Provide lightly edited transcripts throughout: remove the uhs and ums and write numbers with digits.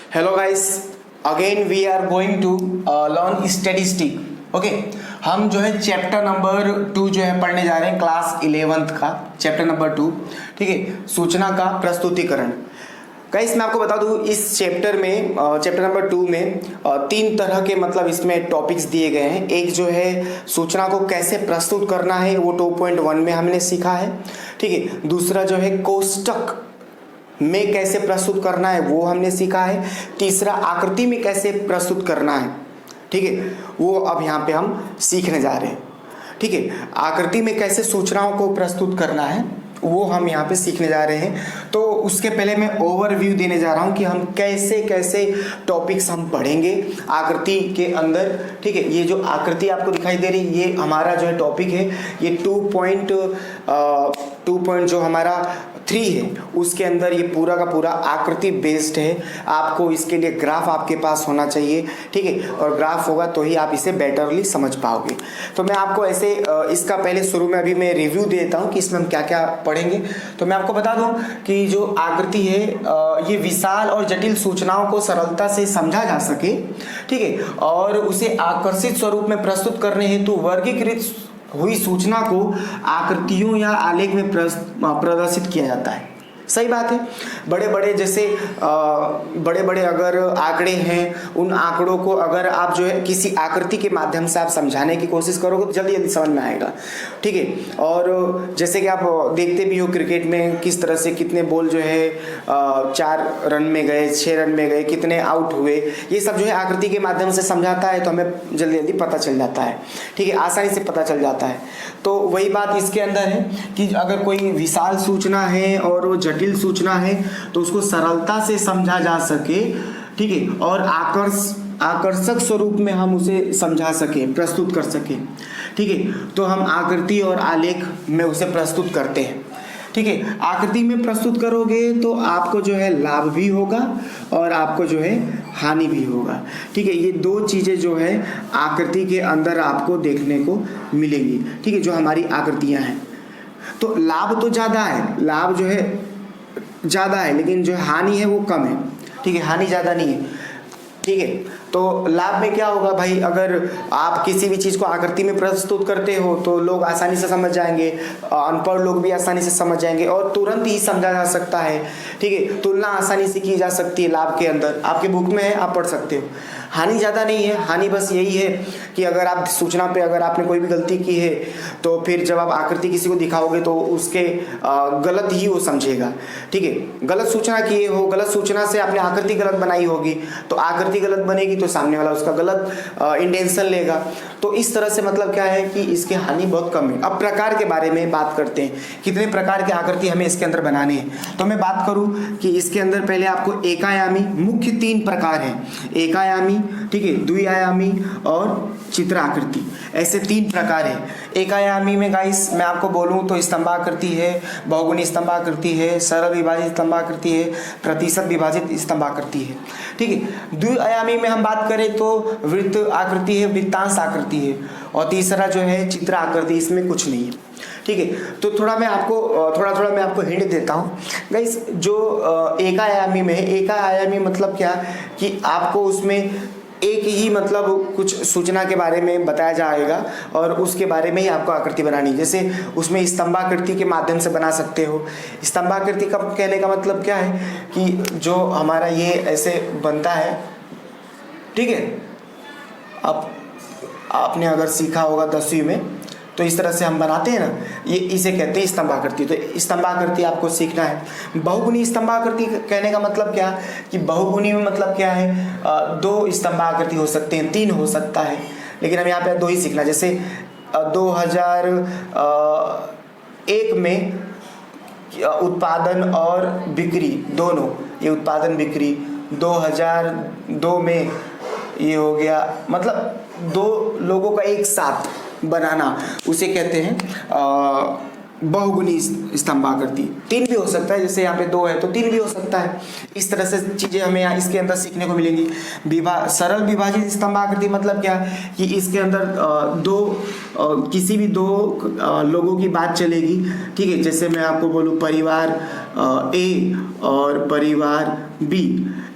Hello guys, again we are going to learn statistic. Okay, हम जो है chapter number 2 जो है पढ़ने जा रहे हैं, क्लास 11th का चैप्टर नंबर 2। ठीक है, सूचना का प्रस्तुतिकरण। गाइस मैं आपको बता दूं, इस चैप्टर में चैप्टर नंबर 2 में 3 तरह के मतलब इसमें टॉपिक्स दिए गए हैं। एक जो है सूचना को कैसे प्रस्तुत करना है, वो 2.1 में हमने सीखा है। ठीक है, दूसरा जो है कोष्टक में कैसे प्रस्तुत करना है वो हमने सीखा है। तीसरा आकृति में कैसे प्रस्तुत करना है, ठीक है, वो अब यहाँ पे हम सीखने जा रहे हैं। ठीक है, आकृति में कैसे सूचनाओं को प्रस्तुत करना है वो हम यहाँ पे सीखने जा रहे हैं। तो उसके पहले मैं ओवरव्यू देने जा रहा हूँ कि हम कैसे कैसे टॉपिक्स हम पढ़ेंगे आकृति के अंदर। ठीक है, ये जो आकृति आपको दिखाई दे रही है ये हमारा जो है टॉपिक है। ये 2 जो हमारा 3 है उसके अंदर ये पूरा का पूरा आकृति बेस्ड है। आपको इसके लिए ग्राफ आपके पास होना चाहिए। ठीक है, और ग्राफ होगा तो ही आप इसे बेटरली समझ पाओगे। तो मैं आपको ऐसे इसका पहले शुरू में अभी मैं रिव्यू देता हूँ कि इसमें हम क्या क्या पढ़ेंगे। तो मैं आपको बता दूं कि जो आकृति है ये विशाल और जटिल सूचनाओं को सरलता से समझा जा सके। ठीक है, और उसे आकर्षित स्वरूप में प्रस्तुत करने हेतु वर्गीकृत हुई सूचना को आकृतियों या आलेख में प्रदर्शित किया जाता है। सही बात है। बड़े बड़े जैसे बड़े बड़े अगर आंकड़े हैं, उन आंकड़ों को अगर आप जो है किसी आकृति के माध्यम से आप समझाने की कोशिश करोगे तो जल्दी जल्दी समझ में आएगा। ठीक है, और जैसे कि आप देखते भी हो क्रिकेट में किस तरह से कितने बॉल जो है 4 रन में गए, 6 रन में गए, कितने आउट हुए, ये सब जो है आकृति के माध्यम से समझाता है तो हमें जल्दी जल्दी पता चल जाता है। ठीक है, आसानी से पता चल जाता है। तो वही बात इसके अंदर है कि अगर कोई विशाल सूचना है और वो जटिल सूचना है तो उसको सरलता से समझा जा सके। ठीक है, और आकर्षक स्वरूप में हम उसे समझा सके, प्रस्तुत कर सके। ठीक है, तो हम आकृति और आलेख में उसे प्रस्तुत करते हैं। ठीक है, आकृति में प्रस्तुत करोगे तो आपको जो है लाभ भी होगा और आपको जो है हानि भी होगा। ठीक है, ये 2 चीज़ें जो है आकृति के अंदर आपको देखने को मिलेंगी। ठीक है, जो हमारी आकृतियां हैं। तो लाभ तो ज़्यादा है, लाभ जो है ज़्यादा है, लेकिन जो हानि है वो कम है। ठीक है, हानि ज़्यादा नहीं है। ठीक है, तो लाभ में क्या होगा भाई, अगर आप किसी भी चीज़ को आकृति में प्रस्तुत करते हो तो लोग आसानी से समझ जाएंगे, अनपढ़ लोग भी आसानी से समझ जाएंगे और तुरंत ही समझा जा सकता है। ठीक है, तुलना आसानी से की जा सकती है लाभ के अंदर, आपके बुक में है, आप पढ़ सकते हो। हानि ज़्यादा नहीं है। हानि बस यही है कि अगर आप सूचना पे अगर आपने कोई भी गलती की है तो फिर जब आप आकृति किसी को दिखाओगे तो उसके गलत ही वो समझेगा। ठीक है, गलत सूचना किए हो, गलत सूचना से आपने आकृति गलत बनाई होगी तो आकृति गलत बनेगी तो सामने वाला उसका गलत इंटेंशन लेगा। तो इस तरह से मतलब क्या है कि इसके हानि बहुत कम है। अब प्रकार के बारे में बात करते हैं, कितने प्रकार के आकृति हमें इसके अंदर बनाने हैं। तो मैं बात करूं कि इसके अंदर पहले आपको एकायामी मुख्य 3 प्रकार हैं। एकायामी, ठीक है, द्विआयामी और चित्राकृति, ऐसे 3 प्रकार है। एकायामी में गाइस मैं आपको बोलूं तो स्तंभाकृति है, बहुगुणी स्तंभाकृति है, सरल विभाजित स्तंभाकृति है, प्रतिशत विभाजित स्तंभाकृति है। ठीक है, द्विआयामी में हम बात करें तो वृत्त आकृति है, वृत्तांश आकृति है, और तीसरा जो है चित्र आकृति, इसमें कुछ नहीं है। ठीक है, तो थोड़ा मैं आपको हिंट देता हूँ गाइस। जो एकायामी में है, एकायामी मतलब क्या कि आपको उसमें एक ही मतलब कुछ सूचना के बारे में बताया जाएगा और उसके बारे में ही आपको आकृति बनानी है। जैसे उसमें स्तंभाकृति के माध्यम से बना सकते हो। स्तंभाकृति का कहने का मतलब क्या है कि जो हमारा ये ऐसे बनता है। ठीक है, अब आपने अगर सीखा होगा 10वीं में तो इस तरह से हम बनाते हैं ना, ये इसे कहते हैं स्तंभाकृति। तो स्तंभाकृति आपको सीखना है। बहुगुणी स्तंभाकृति कहने का मतलब क्या कि बहुगुणी में मतलब क्या है, 2 स्तंभाकृति हो सकते हैं, 3 हो सकता है, लेकिन हम यहाँ पे 2 ही सीखना। जैसे 2001 में उत्पादन और बिक्री दोनों, ये उत्पादन बिक्री 2002 में ये हो गया, मतलब 2 लोगों का एक साथ बनाना, उसे कहते हैं बहुगुणी स्तंभाकृति। 3 भी हो सकता है, जैसे यहाँ पे 2 है तो 3 भी हो सकता है। इस तरह से चीज़ें हमें यहाँ इसके अंदर सीखने को मिलेंगी। सरल विभाजित स्तंभाकृति मतलब क्या कि इसके अंदर किसी भी 2 लोगों की बात चलेगी। ठीक है, जैसे मैं आपको बोलूँ परिवार ए और परिवार बी,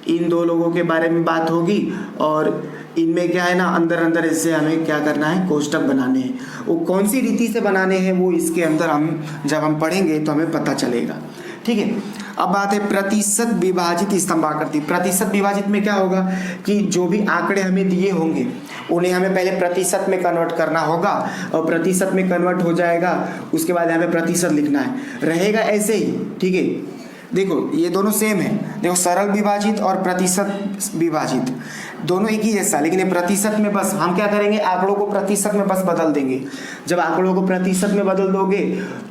इन दो लोगों के बारे में बात होगी। और इनमें क्या है ना, अंदर अंदर इससे हमें क्या करना है, कोष्टक बनाने हैं। वो कौन सी रीति से बनाने हैं वो इसके अंदर जब हम पढ़ेंगे तो हमें पता चलेगा। ठीक है, अब बात है प्रतिशत विभाजित स्तंभाकृति। प्रतिशत विभाजित में क्या होगा कि जो भी आंकड़े हमें दिए होंगे उन्हें हमें पहले प्रतिशत में कन्वर्ट करना होगा, और प्रतिशत में कन्वर्ट हो जाएगा उसके बाद हमें प्रतिशत लिखना है, रहेगा ऐसे ही। ठीक है, देखो ये दोनों सेम है, देखो सरल विभाजित और प्रतिशत विभाजित दोनों एक ही जैसा, लेकिन ये प्रतिशत में बस हम क्या करेंगे, आंकड़ों को प्रतिशत में बस बदल देंगे। जब आंकड़ों को प्रतिशत में बदल दोगे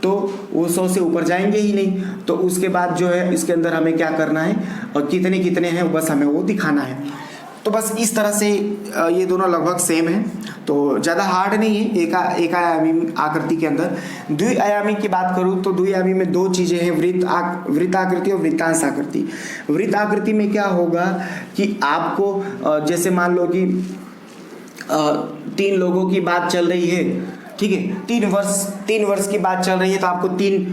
तो वो 100 से ऊपर जाएंगे ही नहीं, तो उसके बाद जो है इसके अंदर हमें क्या करना है और कितने कितने हैं बस हमें वो दिखाना है। तो बस इस तरह से ये दोनों लगभग सेम है, तो ज़्यादा हार्ड नहीं है एक आयामी आकृति के अंदर। द्विआयामी की बात करूँ तो द्विआयामी में दो चीज़ें हैं, वृत्त आकृति और वृत्तांश आकृति। वृत्त आकृति में क्या होगा कि आपको जैसे मान लो कि 3 लोगों की बात चल रही है, ठीक है, 3 वर्ष की बात चल रही है, तो आपको 3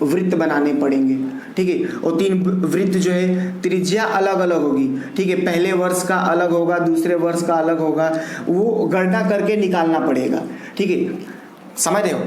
वृत्त बनाने पड़ेंगे। ठीक है, और 3 वृत्त जो है त्रिज्या अलग अलग होगी। ठीक है, पहले वर्ष का अलग होगा, दूसरे वर्ष का अलग होगा, वो गणना करके निकालना पड़ेगा। ठीक है, समझ रहे हो,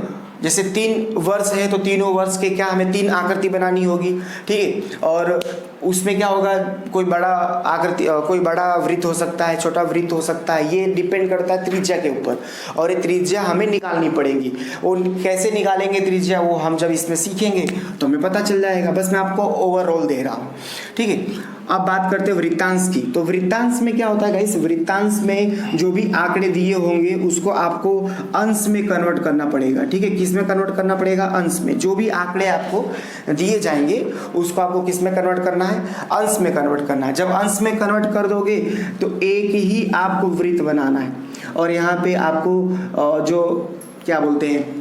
जैसे 3 वर्ष है तो तीनों वर्ष के क्या हमें 3 आकृति बनानी होगी। ठीक है, और उसमें क्या होगा, कोई बड़ा आकृति, कोई बड़ा वृत्त हो सकता है, छोटा वृत्त हो सकता है, ये डिपेंड करता है त्रिज्या के ऊपर, और ये त्रिज्या हमें निकालनी पड़ेगी। वो कैसे निकालेंगे त्रिज्या, वो हम जब इसमें सीखेंगे तो हमें पता चल जाएगा, बस मैं आपको ओवरऑल दे रहा हूँ। ठीक है, अब बात करते हैं वृत्तांश की। तो वृत्तांश में क्या होता है गाइस, वृत्तांश में जो भी आंकड़े दिए होंगे उसको आपको अंश में कन्वर्ट करना पड़ेगा। ठीक है, किस में कन्वर्ट करना पड़ेगा, अंश में। जो भी आंकड़े आपको दिए जाएंगे उसको आपको किस में कन्वर्ट करना है, अंश में कन्वर्ट करना है। जब अंश में कन्वर्ट कर दोगे तो एक ही आपको वृत्त बनाना है, और यहाँ पे आपको जो क्या बोलते हैं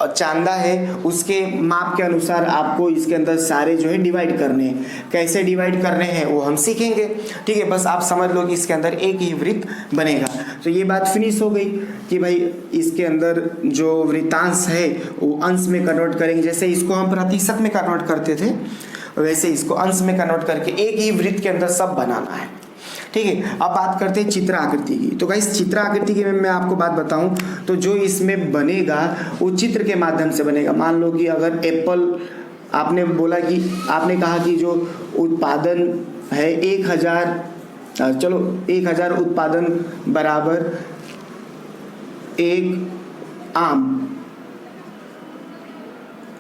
चांदा है उसके माप के अनुसार आपको इसके अंदर सारे जो है डिवाइड करने हैं। कैसे डिवाइड करने हैं वो हम सीखेंगे। ठीक है, बस आप समझ लो कि इसके अंदर एक ही वृत्त बनेगा। तो ये बात फिनिश हो गई कि भाई इसके अंदर जो वृत्तांश है वो अंश में कन्वर्ट करेंगे। जैसे इसको हम प्रतिशत में कन्वर्ट करते थे वैसे इसको अंश में कन्वर्ट करके एक ही वृत्त के अंदर सब बनाना है। ठीक है, अब बात करते हैं चित्र आकृति की। तो गाइस चित्र आकृति की मैं आपको बात बताऊं तो जो इसमें बनेगा वो चित्र के माध्यम से बनेगा। मान लो कि अगर एप्पल आपने बोला कि आपने कहा कि जो उत्पादन है 1000, चलो 1000 उत्पादन बराबर 1 आम।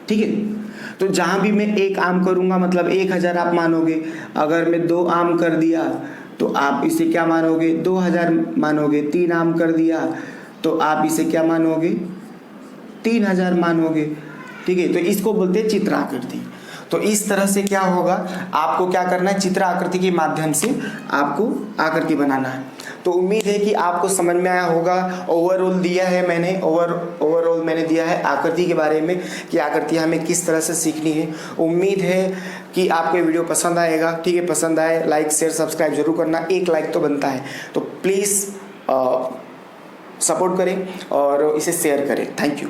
ठीक है, तो जहां भी मैं 1 आम करूंगा मतलब 1000 आप मानोगे। अगर मैं 2 आम कर दिया तो आप इसे क्या मानोगे, 2000 मानोगे। 3 आम कर दिया तो आप इसे क्या मानोगे, 3000 मानोगे। ठीक है, तो इसको बोलते हैं चित्र आकृति। तो इस तरह से क्या होगा, आपको क्या करना है, चित्र आकृति के माध्यम से आपको आकृति बनाना है। तो उम्मीद है कि आपको समझ में आया होगा। ओवरऑल दिया है मैंने, ओवरऑल मैंने दिया है आकृति के बारे में कि आकृतियाँ हमें किस तरह से सीखनी है। उम्मीद है कि आपको ये वीडियो पसंद आएगा। ठीक है, पसंद आए लाइक शेयर सब्सक्राइब जरूर करना, 1 लाइक तो बनता है। तो प्लीज़ सपोर्ट करें और इसे शेयर करें। Thank you.